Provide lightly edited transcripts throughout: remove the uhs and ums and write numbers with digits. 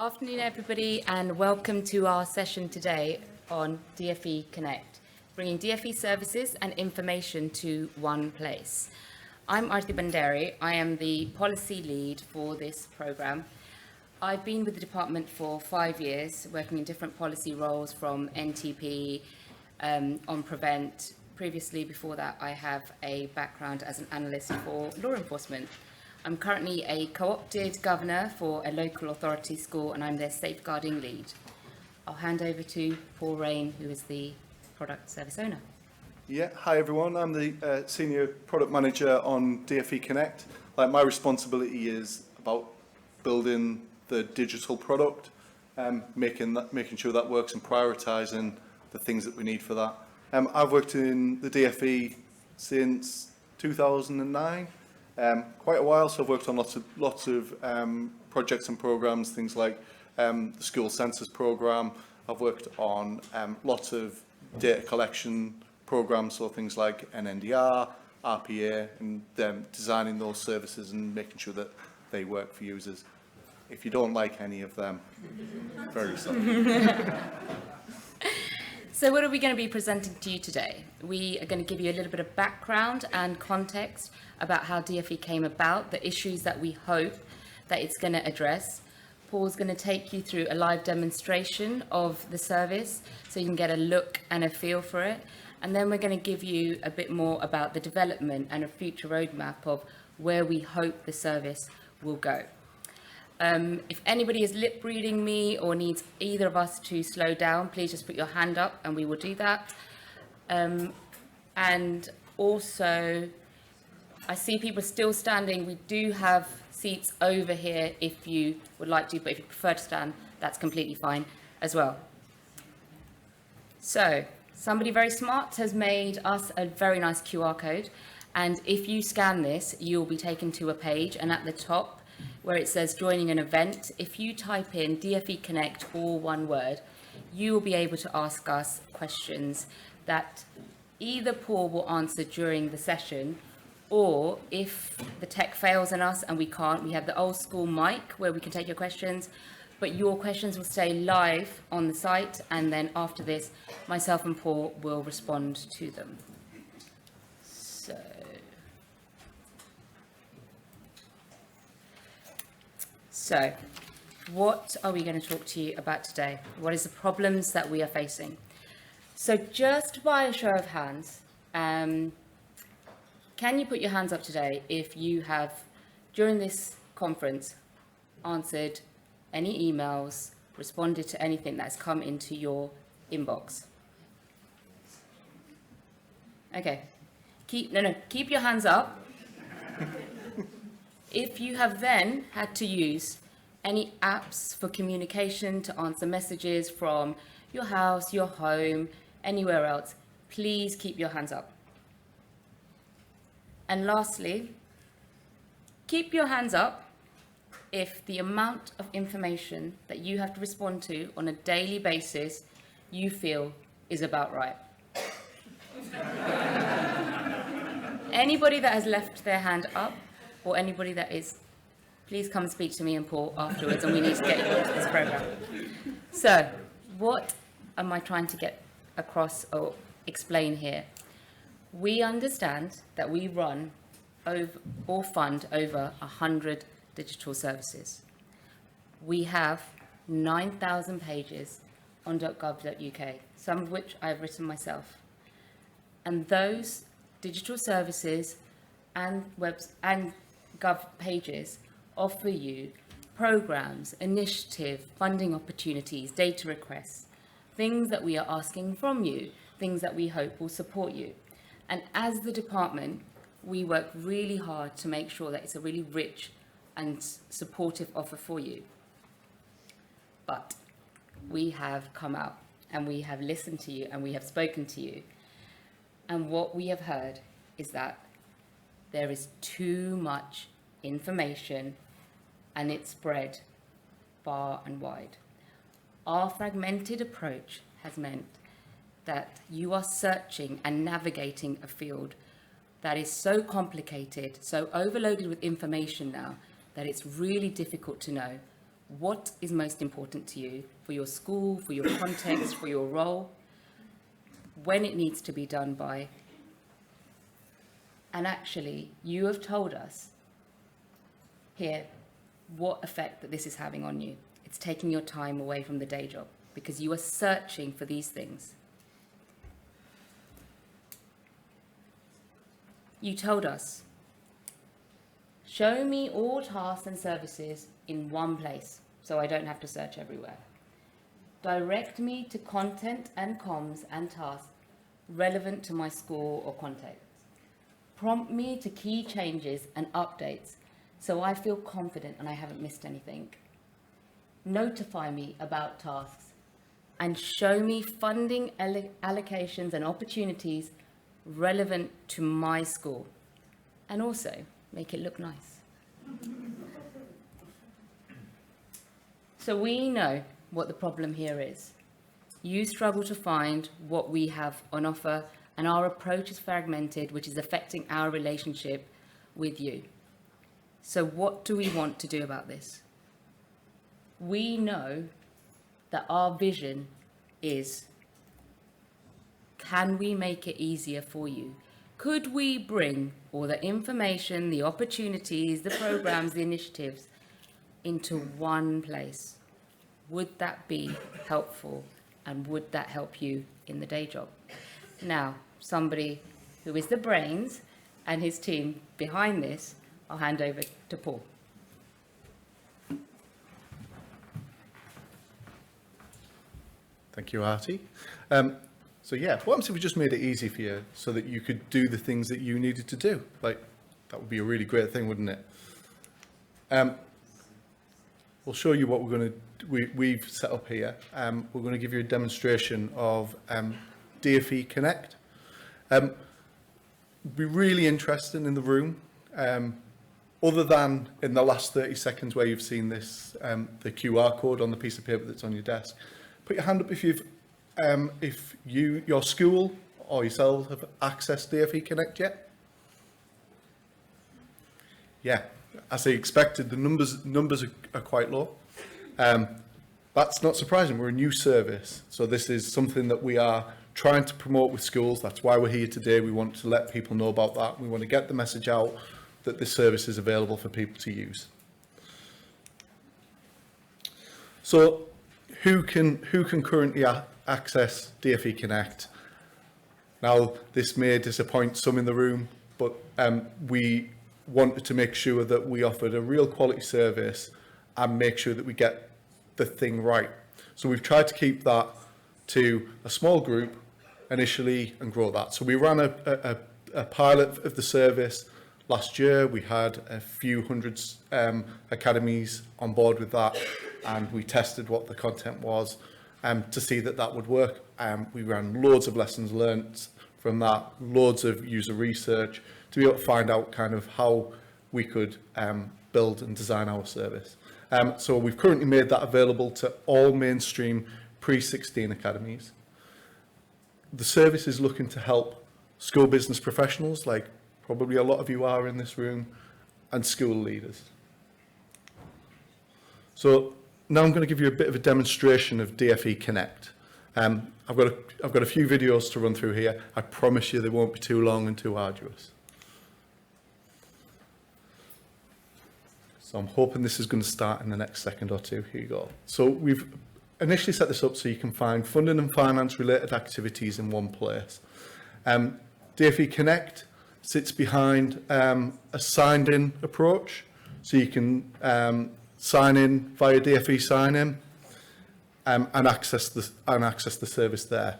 Afternoon, everybody, and welcome to our session today on DfE Connect, bringing DfE services and information to one place. I'm Arti Banderi. I am the policy lead for this program. I've been with the department for 5 years, working in different policy roles from NTP, on Prevent. Previously, before that, I have a background as an analyst for law enforcement. I'm currently a co-opted governor for a local authority school, and I'm their safeguarding lead. I'll hand over to Paul Rain, who is the product service owner. Yeah, hi everyone. I'm the senior product manager on DfE Connect. My responsibility is about building the digital product, making sure that works and prioritising the things that we need for that. I've worked in the DfE since 2009. Quite a while, so I've worked on lots of projects and programs, things like the school census program. I've worked on lots of data collection programs, so things like NNDR, RPA, and designing those services and making sure that they work for users. If you don't like any of them, very sorry. So what are we going to be presenting to you today? We are going to give you a little bit of background and context about how DfE came about, the issues that we hope that it's going to address. Paul's going to take you through a live demonstration of the service so you can get a look and a feel for it. And then we're going to give you a bit more about the development and a future roadmap of where we hope the service will go. If anybody is lip reading me or needs either of us to slow down, please just put your hand up and we will do that. And also, I see people still standing. We do have seats over here if you would like to, but if you prefer to stand, that's completely fine as well. So, somebody very smart has made us a very nice QR code. And if you scan this, you'll be taken to a page, and at the top, where it says joining an event, if you type in DfE Connect, all one word, you will be able to ask us questions that either Paul will answer during the session, or if the tech fails on us and we can't, we have the old school mic where we can take your questions, but your questions will stay live on the site, and then after this, myself and Paul will respond to them. So, what are we going to talk to you about today? What is the problems that we are facing? So just by a show of hands, can you put your hands up today if you have, during this conference, answered any emails, responded to anything that's come into your inbox? Okay. Keep your hands up. If you have then had to use any apps for communication to answer messages from your house, your home, anywhere else, please keep your hands up. And lastly, keep your hands up if the amount of information that you have to respond to on a daily basis you feel is about right. Anybody that has left their hand up, or anybody that is, please come and speak to me and Paul afterwards, and we need to get you into this program. So, what am I trying to get across or explain here? We understand that we run over or fund over 100 digital services. We have 9,000 pages on .gov.uk, some of which I've written myself. And those digital services and Gov pages offer you programs, initiative, funding opportunities, data requests, things that we are asking from you, things that we hope will support you. And as the department, we work really hard to make sure that it's a really rich and supportive offer for you. But we have come out and we have listened to you and we have spoken to you. And what we have heard is that there is too much information and it's spread far and wide. Our fragmented approach has meant that you are searching and navigating a field that is so complicated, so overloaded with information now, that it's really difficult to know what is most important to you for your school, for your context, for your role, when it needs to be done by. And actually, you have told us here what effect that this is having on you. It's taking your time away from the day job because you are searching for these things. You told us, show me all tasks and services in one place so I don't have to search everywhere. Direct me to content and comms and tasks relevant to my school or context. Prompt me to key changes and updates so I feel confident and I haven't missed anything. Notify me about tasks and show me funding allocations and opportunities relevant to my school, and also make it look nice. So we know what the problem here is. You struggle to find what we have on offer, and our approach is fragmented, which is affecting our relationship with you. So what do we want to do about this? We know that our vision is, can we make it easier for you? Could we bring all the information, the opportunities, the programs, the initiatives into one place? Would that be helpful? And would that help you in the day job? Now, somebody who is the brains and his team behind this, I'll hand over to Paul. Thank you, Artie. So yeah, what happens if we just made it easy for you so that you could do the things that you needed to do? Like, that would be a really great thing, wouldn't it? We'll show you what we've set up here. We're going to give you a demonstration of DfE Connect. Be really interesting in the room. Other than in the last 30 seconds where you've seen this, the QR code on the piece of paper that's on your desk. Put your hand up if your school or yourself have accessed DfE Connect yet. Yeah, as I expected, the numbers are quite low. That's not surprising. We're a new service, so this is something that we are trying to promote with schools. That's why we're here today. We want to let people know about that. We want to get the message out that this service is available for people to use. So who can currently access DfE Connect? Now, this may disappoint some in the room, but we wanted to make sure that we offered a real quality service and make sure that we get the thing right. So we've tried to keep that to a small group initially and grow that. So we ran a pilot of the service last year. We had a few hundred academies on board with that, and we tested what the content was to see that that would work. We ran loads of lessons learnt from that, loads of user research to be able to find out kind of how we could build and design our service. So we've currently made that available to all mainstream pre-16 academies. The service is looking to help school business professionals, like probably a lot of you are in this room, and school leaders. So now I'm going to give you a bit of a demonstration of DfE Connect. I've got a few videos to run through here. I promise you they won't be too long and too arduous. So I'm hoping this is going to start in the next second or two. Here you go. So we've initially set this up so you can find funding and finance related activities in one place. DfE Connect sits behind a signed in approach. So you can sign in via DfE sign in and access the service there.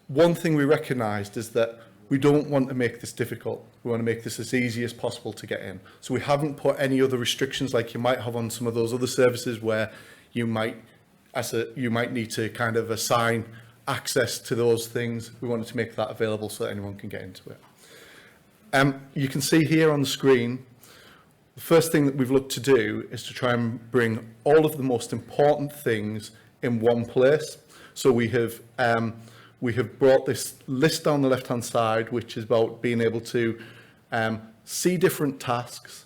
One thing we recognised is that we don't want to make this difficult. We want to make this as easy as possible to get in. So we haven't put any other restrictions like you might have on some of those other services where you might need to kind of assign access to those things. We wanted to make that available so that anyone can get into it. You can see here on the screen, the first thing that we've looked to do is to try and bring all of the most important things in one place. So we have brought this list down the left-hand side, which is about being able to see different tasks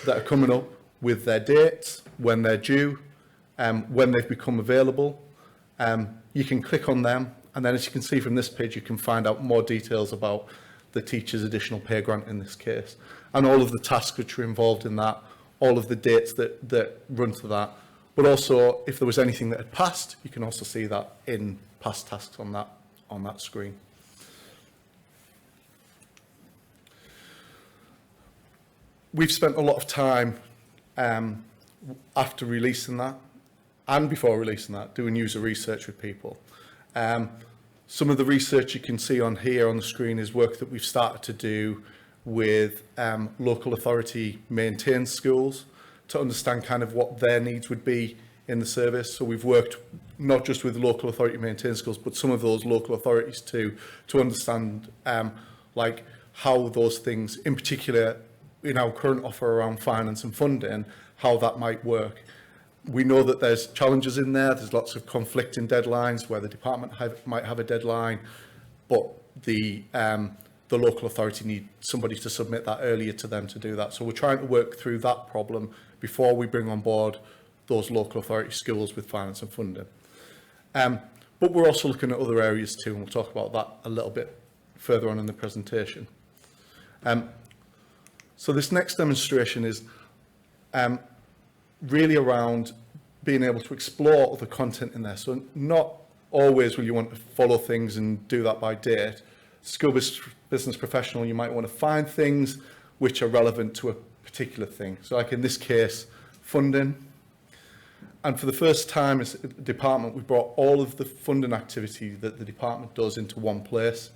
that are coming up with their dates, when they're due, when they've become available. You can click on them, and then as you can see from this page, you can find out more details about the teacher's additional pay grant in this case, and all of the tasks which are involved in that, all of the dates that run to that. But also, if there was anything that had passed, you can also see that in past tasks on that screen. We've spent a lot of time after releasing that and before releasing that doing user research with people. Some of the research you can see on here on the screen is work that we've started to do with local authority maintained schools to understand kind of what their needs would be in the service. So we've worked not just with local authority maintained schools, but some of those local authorities too, to understand like how those things, in particular in our current offer around finance and funding, how that might work. We know that there's challenges in there. There's lots of conflicting deadlines where the department might have a deadline, but the local authority need somebody to submit that earlier to them to do that. So we're trying to work through that problem before we bring on board those local authority schools with finance and funding. But we're also looking at other areas too, and we'll talk about that a little bit further on in the presentation. So this next demonstration is really around being able to explore other content in there. So not always will you want to follow things and do that by date. School business professional, you might want to find things which are relevant to a particular thing. So like in this case, funding. And for the first time as a department, we brought all of the funding activity that the department does into one place.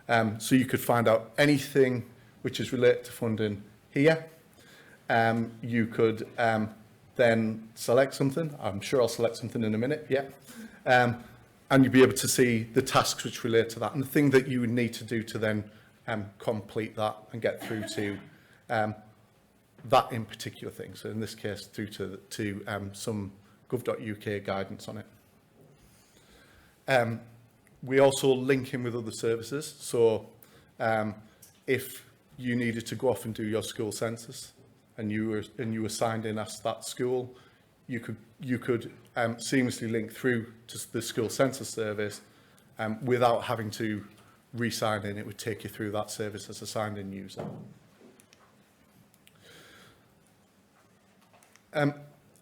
So you could find out anything which is related to funding here. You could then select something. I'm sure I'll select something in a minute, yeah. And you'll be able to see the tasks which relate to that and the thing that you would need to do to then complete that and get through to that in particular thing. So in this case, through to some gov.uk guidance on it. We also link in with other services. So if you needed to go off and do your school census and you were signed in as that school, you could seamlessly link through to the school census service without having to re-sign in. It would take you through that service as a signed in user.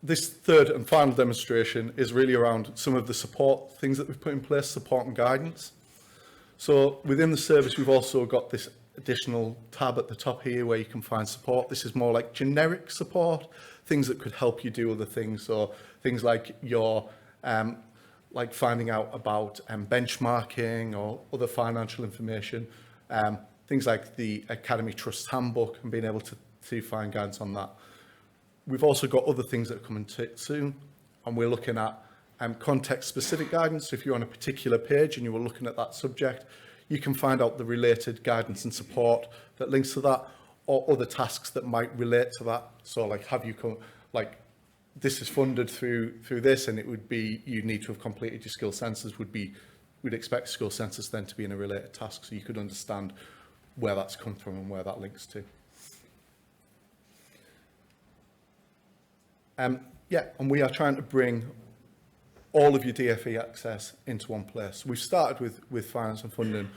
This third and final demonstration is really around some of the support things that we've put in place, support and guidance. So within the service, we've also got this additional tab at the top here where you can find support. This is more like generic support, things that could help you do other things. So things like your like finding out about benchmarking or other financial information, things like the Academy Trust Handbook and being able to find guidance on that. We've also got other things that are coming soon, and we're looking at context-specific guidance. So if you're on a particular page and you were looking at that subject, you can find out the related guidance and support that links to that, or other tasks that might relate to that. So like, have you come, like, this is funded through this, and it would be, you need to have completed your skill census, we'd expect skill census then to be in a related task, so you could understand where that's come from and where that links to. Yeah, and we are trying to bring all of your DfE access into one place. We've started with finance and funding,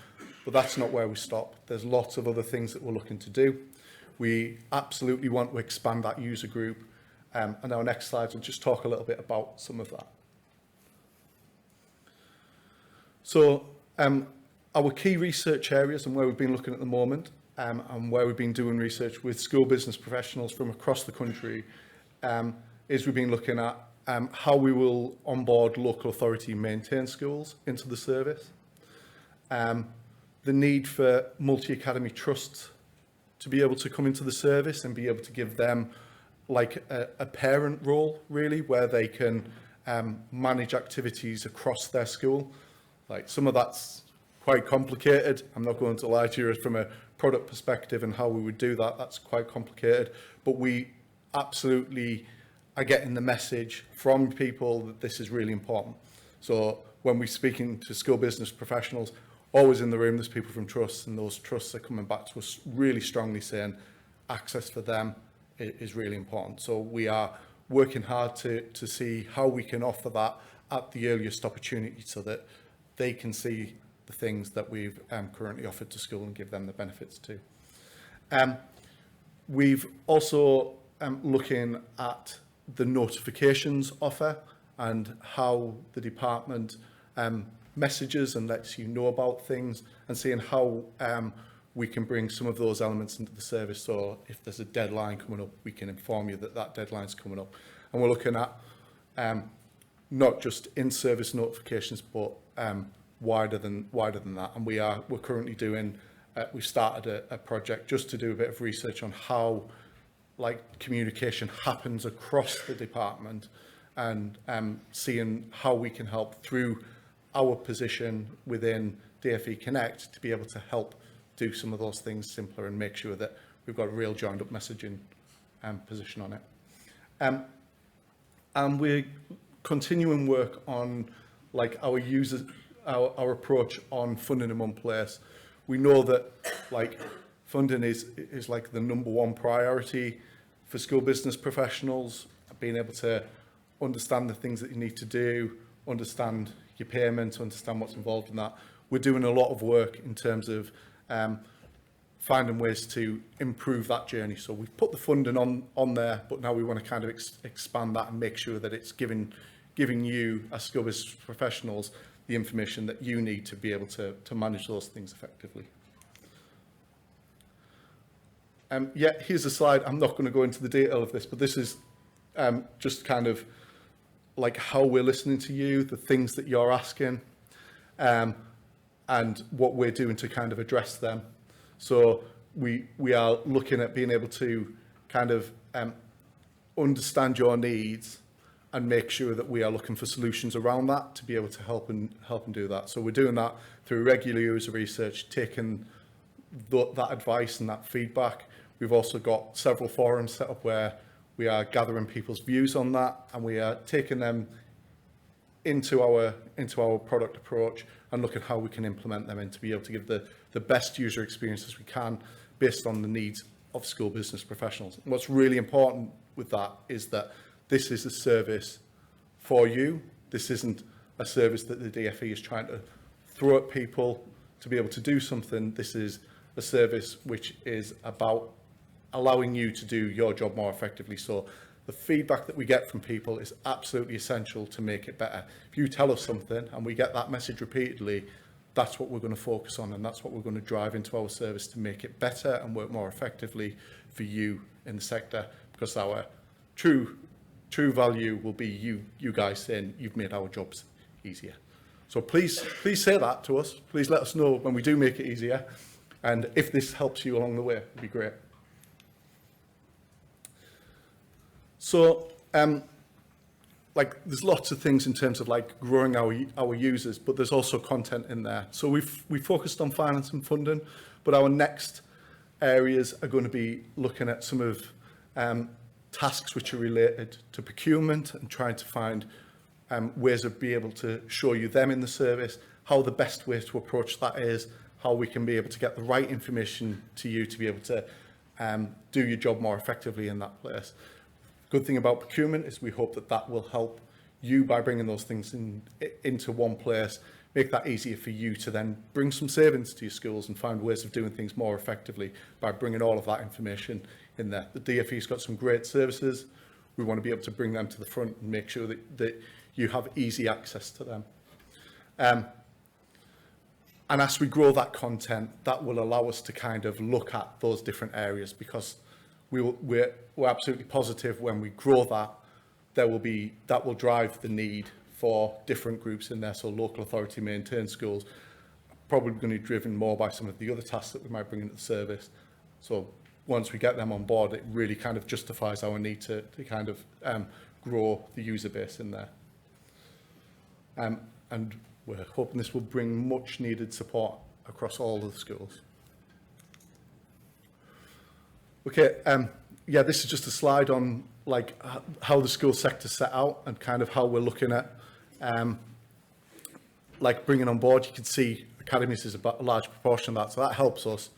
but that's not where we stop. There's lots of other things that we're looking to do. We absolutely want to expand that user group, and our next slides will just talk a little bit about some of that. So our key research areas and where we've been looking at the moment, and where we've been doing research with school business professionals from across the country, is we've been looking at how we will onboard local authority maintained schools into the service, the need for multi-academy trusts to be able to come into the service and be able to give them like a parent role, really, where they can manage activities across their school. Like, some of that's quite complicated. I'm not going to lie to you, from a product perspective and how we would do that, that's quite complicated, but we absolutely are getting the message from people that this is really important. So when we're speaking to school business professionals, always in the room, there's people from trusts, and those trusts are coming back to us really strongly saying access for them is really important. So we are working hard to see how we can offer that at the earliest opportunity so that they can see the things that we've currently offered to school and give them the benefits too. We've also looking at the notifications offer and how the department messages and lets you know about things, and seeing how we can bring some of those elements into the service. So if there's a deadline coming up, we can inform you that that deadline's coming up. And we're looking at not just in-service notifications, but wider than that. And we're currently doing, we've started a project just to do a bit of research on how communication happens across the department, and seeing how we can help through our position within DfE Connect to be able to help do some of those things simpler and make sure that we've got a real joined up messaging position on it. And we're continuing work on our users, our approach on funding in one place. We know that funding is the number one priority for school business professionals, being able to understand the things that you need to do, understand your payment, understand what's involved in that. We're doing a lot of work in terms of finding ways to improve that journey. So we've put the funding on there, but now we want to kind of expand that and make sure that it's giving you as school business professionals the information that you need to be able to manage those things effectively. Here's a slide. I'm not going to go into the detail of this, but this is just kind of how we're listening to you, the things that you're asking, and what we're doing to kind of address them. So we are looking at being able to kind of understand your needs and make sure that we are looking for solutions around that to be able to help and do that. So we're doing that through regular user research, taking that advice and that feedback. We've also got several forums set up where we are gathering people's views on that, and we are taking them into our product approach and look at how we can implement them and to be able to give the best user experiences we can based on the needs of school business professionals. And what's really important with that is that this is a service for you. This isn't a service that the DfE is trying to throw at people to be able to do something. This is a service which is about allowing you to do your job more effectively. So the feedback that we get from people is absolutely essential to make it better. If you tell us something and we get that message repeatedly, that's what we're going to focus on, and that's what we're going to drive into our service to make it better and work more effectively for you in the sector, because our true value will be you guys saying you've made our jobs easier. So please say that to us. Please let us know when we do make it easier, and if this helps you along the way, it'd be great. So, there's lots of things in terms of growing our users, but there's also content in there. So we focused on finance and funding, but our next areas are going to be looking at some of tasks which are related to procurement and trying to find ways of being able to show you them in the service, how the best way to approach that is, how we can be able to get the right information to you to be able to do your job more effectively in that place. Good thing about procurement is we hope that will help you by bringing those things into one place, make that easier for you to then bring some savings to your schools and find ways of doing things more effectively by bringing all of that information in there. The DfE's got some great services. We want to be able to bring them to the front and make sure that you have easy access to them. And as we grow that content, that will allow us to kind of look at those different areas, because we're absolutely positive when we grow that will drive the need for different groups in there. So local authority maintained schools probably going to be driven more by some of the other tasks that we might bring into the service. So once we get them on board, it really kind of justifies our need to kind of grow the user base in there. And we're hoping this will bring much needed support across all of the schools. Okay, this is just a slide on how the school sector set out and kind of how we're looking at bringing on board. You can see academies is about a large proportion of that, so that helps us.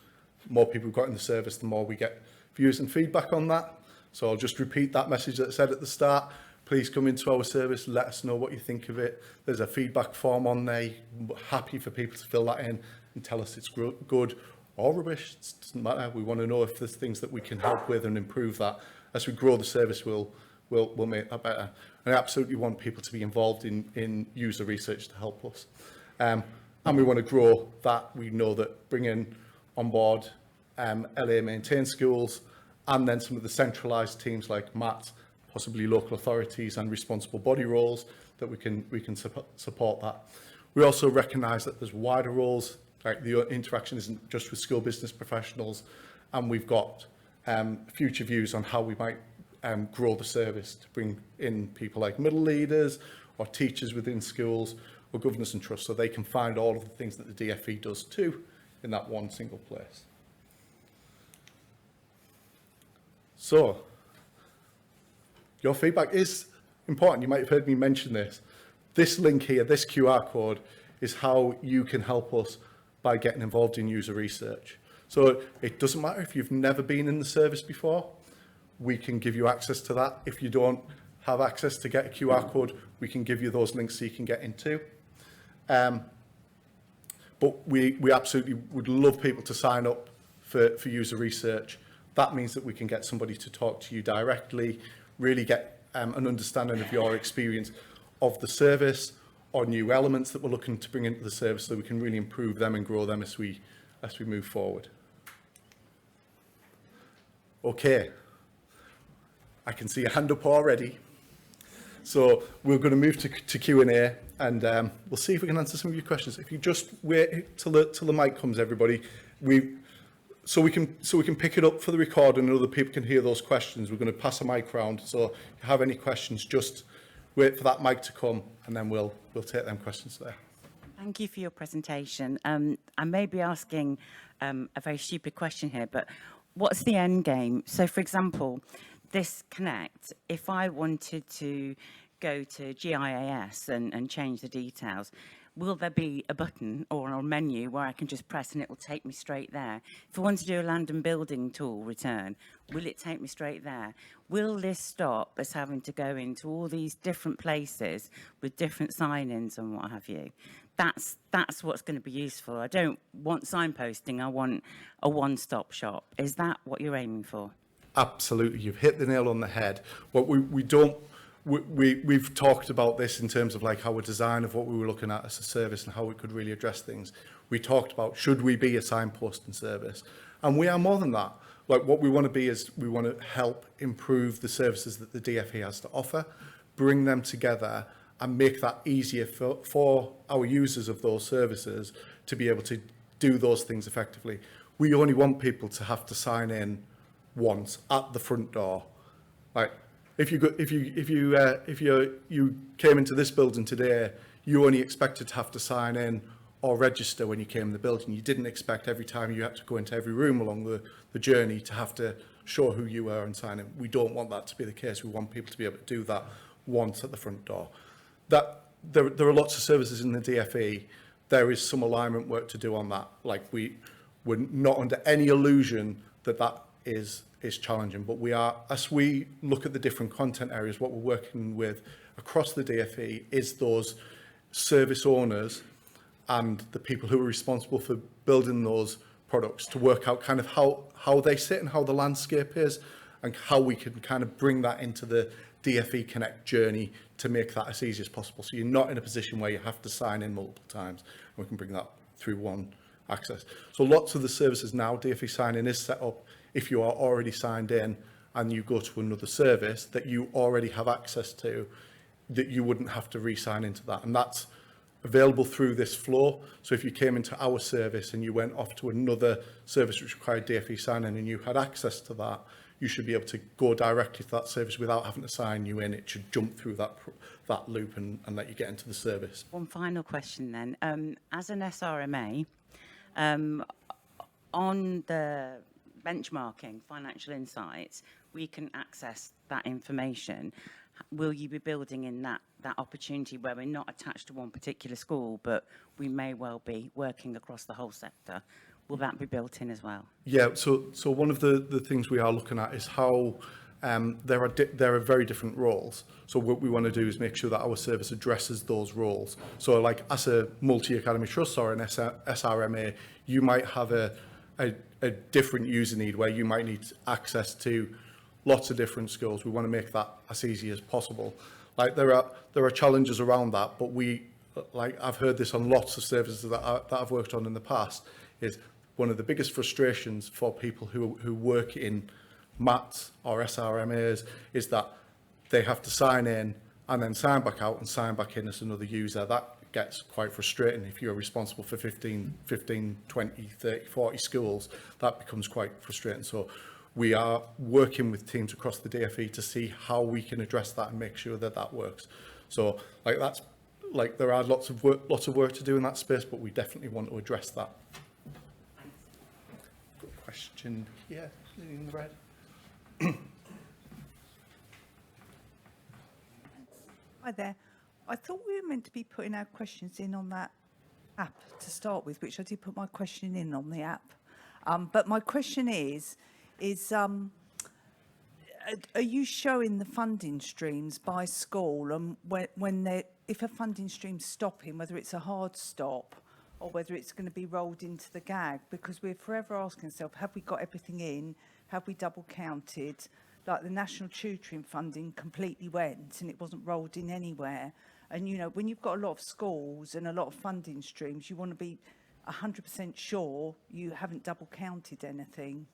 The more people we've got in the service, the more we get views and feedback on that. So I'll just repeat that message that I said at the start. Please come into our service, let us know what you think of it. There's a feedback form on there. We're happy for people to fill that in and tell us it's good or rubbish. It doesn't matter. We want to know if there's things that we can help with and improve that. As we grow the service, we'll make that better. And I absolutely want people to be involved in user research to help us. And we want to grow that. We know that bringing on board LA maintained schools and then some of the centralised teams like MAT, possibly local authorities and responsible body roles, that we can support that. We also recognise that there's wider roles, like the interaction isn't just with school business professionals, and we've got future views on how we might grow the service to bring in people like middle leaders or teachers within schools or governors and trusts, so they can find all of the things that the DfE does too in that one single place. So, your feedback is important. You might have heard me mention this. This link here, this QR code, is how you can help us by getting involved in user research. So it doesn't matter if you've never been in the service before, we can give you access to that. If you don't have access to get a QR code, we can give you those links so you can get into. But we absolutely would love people to sign up for user research. That means that we can get somebody to talk to you directly, really get an understanding of your experience of the service or new elements that we're looking to bring into the service so we can really improve them and grow them as we move forward. Okay, I can see a hand up already. So we're going to move to Q&A and we'll see if we can answer some of your questions. If you just wait till the mic comes, everybody, so we can pick it up for the recording and other people can hear those questions. We're going to pass a mic round. So if you have any questions, just wait for that mic to come and then we'll take them questions there. Thank you for your presentation. I may be asking a very stupid question here, but what's the end game? So, for example, this Connect, if I wanted to go to GIAS and change the details, will there be a button or a menu where I can just press and it will take me straight there? If I want to do a land and building tool return, will it take me straight there? Will this stop us having to go into all these different places with different sign-ins and what have you? That's what's going to be useful. I don't want signposting, I want a one-stop shop. Is that what you're aiming for? Absolutely, you've hit the nail on the head. What we've talked about this in terms of like our design of what we were looking at as a service and how we could really address things. We talked about, should we be a signposting service? And we are more than that. Like what we want to be is we want to help improve the services that the DfE has to offer, bring them together and make that easier for our users of those services to be able to do those things effectively. We only want people to have to sign in once at the front door. Like if you came into this building today, you only expected to have to sign in or register when you came in the building. You didn't expect every time you had to go into every room along the journey to have to show who you were and sign in. We don't want that to be the case. We want people to be able to do that once at the front door. That there are lots of services in the DfE. There is some alignment work to do on that. Like we're not under any illusion that is challenging, but we are, as we look at the different content areas, what we're working with across the DfE is those service owners and the people who are responsible for building those products to work out kind of how they sit and how the landscape is and how we can kind of bring that into the DfE Connect journey to make that as easy as possible. So you're not in a position where you have to sign in multiple times. We can bring that through one access. So lots of the services now, DfE sign-in is set up if you are already signed in and you go to another service that you already have access to, that you wouldn't have to re-sign into that. And that's available through this flow. So if you came into our service and you went off to another service which required DfE sign-in and you had access to that, you should be able to go directly to that service without having to sign you in. It should jump through that loop and let you get into the service. One final question then. As an SRMA, on the benchmarking, financial insights, we can access that information. Will you be building in that opportunity where we're not attached to one particular school, but we may well be working across the whole sector? Will that be built in as well? Yeah, so one of the things we are looking at is how there are very different roles. So what we want to do is make sure that our service addresses those roles. So like as a multi-academy trust or an SRMA, you might have a different user need where you might need access to lots of different schools. We want to make that as easy as possible. Like there are challenges around that, but I've heard this on lots of services that I've worked on in the past, is one of the biggest frustrations for people who work in MATs or SRMAs is that they have to sign in and then sign back out and sign back in as another user. That gets quite frustrating if you're responsible for 15, 20, 30, 40 schools. That becomes quite frustrating. So we are working with teams across the DfE to see how we can address that and make sure that that works. So there are lots of work to do in that space, but we definitely want to address that. Good question here, in the red. Hi there. I thought we were meant to be putting our questions in on that app to start with, which I did put my question in on the app. But my question is are you showing the funding streams by school, and if a funding stream's stopping, whether it's a hard stop or whether it's going to be rolled into the GAG? Because we're forever asking ourselves, have we got everything in? Have we double counted? Like the national tutoring funding completely went and it wasn't rolled in anywhere. And, you know, when you've got a lot of schools and a lot of funding streams, you want to be 100% sure you haven't double counted anything.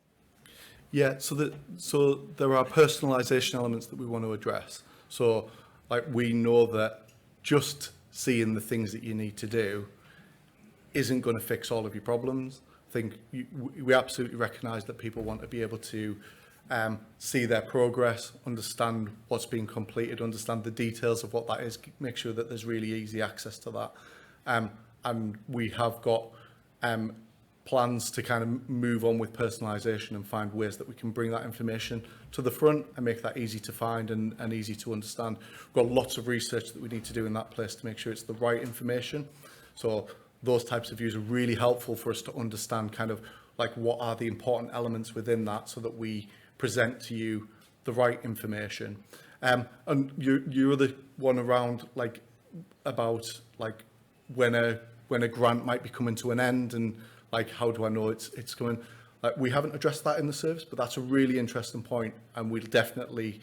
Yeah, so there are personalisation elements that we want to address. So, like, we know that just seeing the things that you need to do isn't going to fix all of your problems. I think we absolutely recognise that people want to be able to see their progress, understand what's been completed, understand the details of what that is, make sure that there's really easy access to that. And we have got plans to kind of move on with personalisation and find ways that we can bring that information to the front and make that easy to find and easy to understand. We've got lots of research that we need to do in that place to make sure it's the right information. So those types of views are really helpful for us to understand kind of like what are the important elements within that so that we present to you the right information. And your other one around like about like when a grant might be coming to an end and like how do I know it's coming? Like we haven't addressed that in the service, but that's a really interesting point, and we'll definitely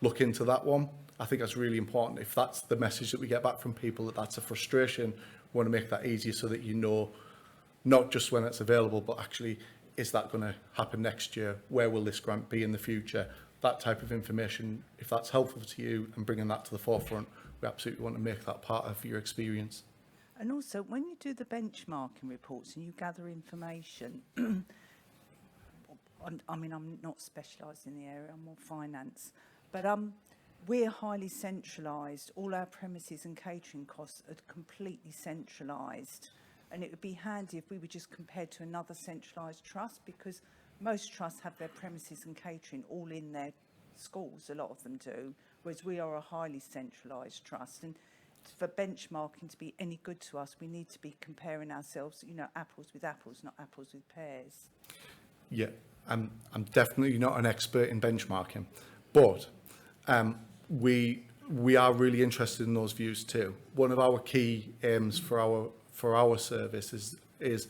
look into that one. I think that's really important. If that's the message that we get back from people, that that's a frustration, we want to make that easier so that you know not just when it's available, but actually, is that going to happen next year? Where will this grant be in the future? That type of information, if that's helpful to you and bringing that to the forefront, we absolutely want to make that part of your experience. And also, when you do the benchmarking reports and you gather information, I mean, I'm not specialised in the area, I'm more finance, but we're highly centralised. All our premises and catering costs are completely centralised. And it would be handy if we were just compared to another centralised trust, because most trusts have their premises and catering all in their schools, a lot of them do, whereas we are a highly centralised trust. And for benchmarking to be any good to us, we need to be comparing ourselves, you know, apples with apples, not apples with pears. Yeah, I'm definitely not an expert in benchmarking, but we are really interested in those views too. One of our key aims for our service is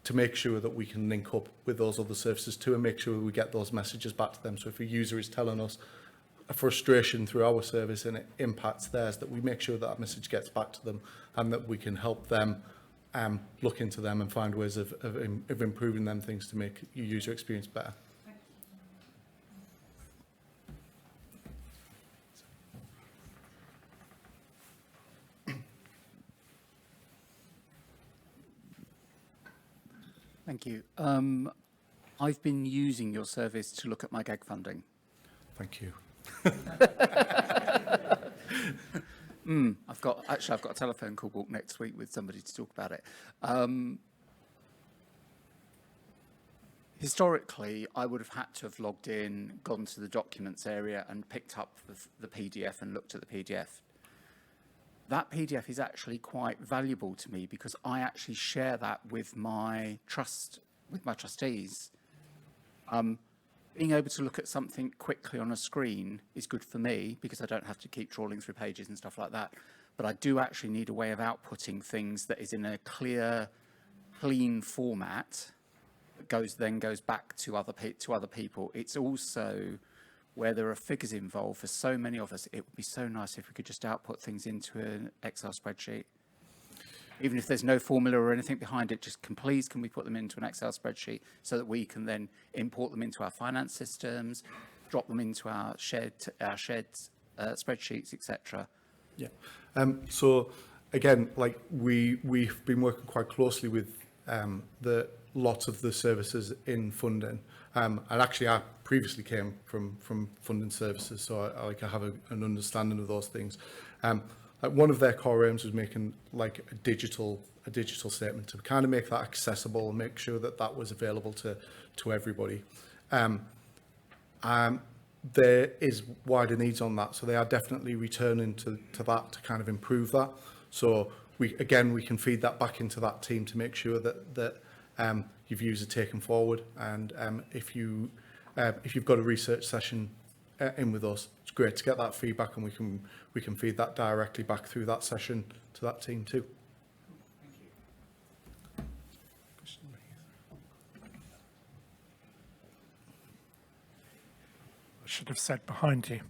to make sure that we can link up with those other services too and make sure we get those messages back to them. So if a user is telling us a frustration through our service and it impacts theirs, that we make sure that that message gets back to them and that we can help them look into them and find ways of improving them things to make your user experience better. Thank you. I've been using your service to look at my GAG funding. Thank you. I've got a telephone call booked next week with somebody to talk about it. Historically, I would have had to have logged in, gone to the documents area and picked up the PDF and looked at the PDF. That PDF is actually quite valuable to me because I actually share that with my trustees. being able to look at something quickly on a screen is good for me because I don't have to keep trawling through pages and stuff like that. But I do actually need a way of outputting things that is in a clear, clean format that then goes back to other people. It's also where there are figures involved for so many of us. It would be so nice if we could just output things into an Excel spreadsheet. Even if there's no formula or anything behind it, just please can we put them into an Excel spreadsheet so that we can then import them into our finance systems, drop them into our shared spreadsheets, etc. Yeah. So again, like we've been working quite closely with the lots of the services in funding. And actually, I previously came from funding services, so I have an understanding of those things. Like one of their core aims was making like a digital statement to kind of make that accessible and make sure that that was available to everybody. There is wider needs on that, so they are definitely returning to that to kind of improve that. So we can feed that back into that team to make sure that your views are taken forward. And if you've got a research session in with us, it's great to get that feedback, and we can feed that directly back through that session to that team too. I should have said behind you.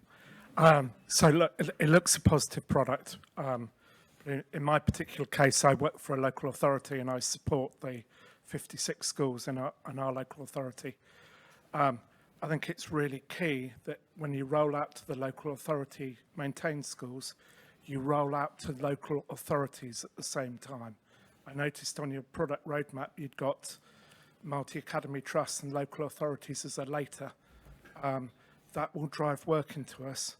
So look, it looks a positive product. In my particular case, I work for a local authority and I support the 56 schools in our local authority. I think it's really key that when you roll out to the local authority maintained schools, you roll out to local authorities at the same time. I noticed on your product roadmap, you'd got multi-academy trusts and local authorities as a later. That will drive work into us,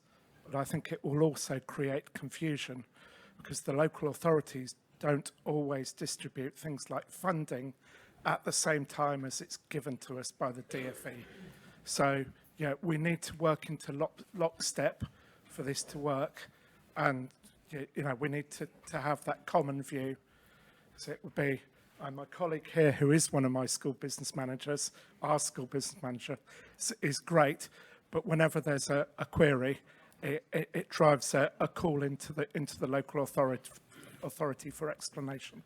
but I think it will also create confusion because the local authorities don't always distribute things like funding at the same time as it's given to us by the DfE. So, we need to work into lockstep for this to work, and we need to have that common view. So it would be my colleague here, who is one of my school business managers, our school business manager, is great, but whenever there's a query, it drives a call into the local authority for explanation.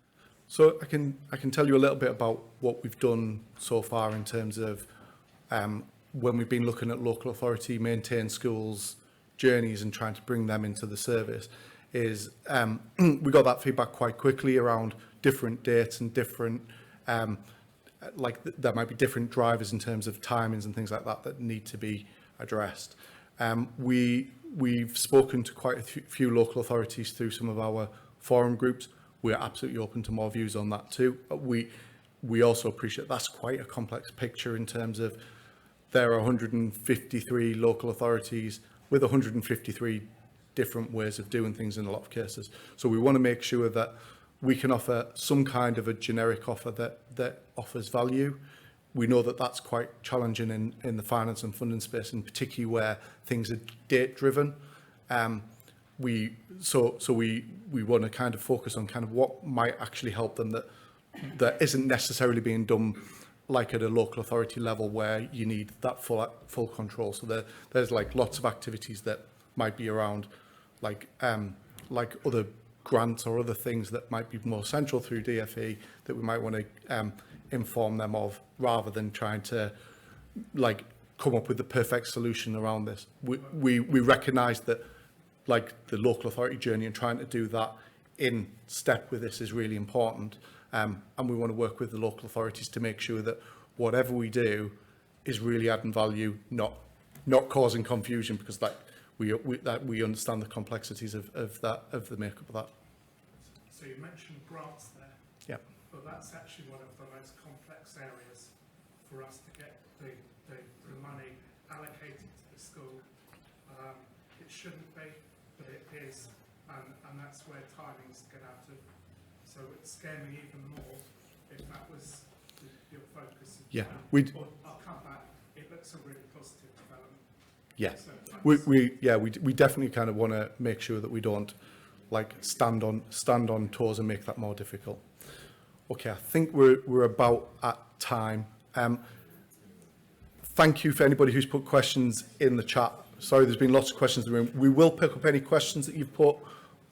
So I can tell you a little bit about what we've done so far in terms of when we've been looking at local authority maintained schools journeys and trying to bring them into the service. Is we got that feedback quite quickly around different dates and different there might be different drivers in terms of timings and things like that need to be addressed. We've spoken to quite a few local authorities through some of our forum groups. We're absolutely open to more views on that too. We also appreciate that's quite a complex picture in terms of there are 153 local authorities with 153 different ways of doing things in a lot of cases. So we want to make sure that we can offer some kind of a generic offer that offers value. We know that that's quite challenging in the finance and funding space, and particularly where things are date driven. We want to kind of focus on kind of what might actually help them that isn't necessarily being done like at a local authority level where you need that full control. So there's like lots of activities that might be around like other grants or other things that might be more central through DfE that we might want to inform them of, rather than trying to like come up with the perfect solution around this. We recognise that like the local authority journey and trying to do that in step with this is really important, and we want to work with the local authorities to make sure that whatever we do is really adding value, not causing confusion, because that we understand the complexities of the makeup of that. So you mentioned grants there. Yeah. But that's actually one of the most complex areas for us to get the money allocated to the school. It shouldn't be, but it is, and that's where timings get out of. So it would scare me even more if that was your focus. Yeah, I'll come back. It looks a really positive development. yeah, So we definitely kind of want to make sure that we don't like stand on toes and make that more difficult. Okay, I think we're about at time. thank you for anybody who's put questions in the chat. Sorry, there's been lots of questions in the room. We will pick up any questions that you've put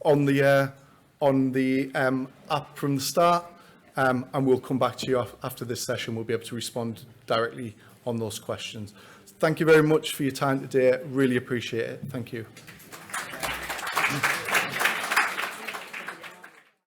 on the app from the start, and we'll come back to you after this session. We'll be able to respond directly on those questions. Thank you very much for your time today. Really appreciate it. Thank you.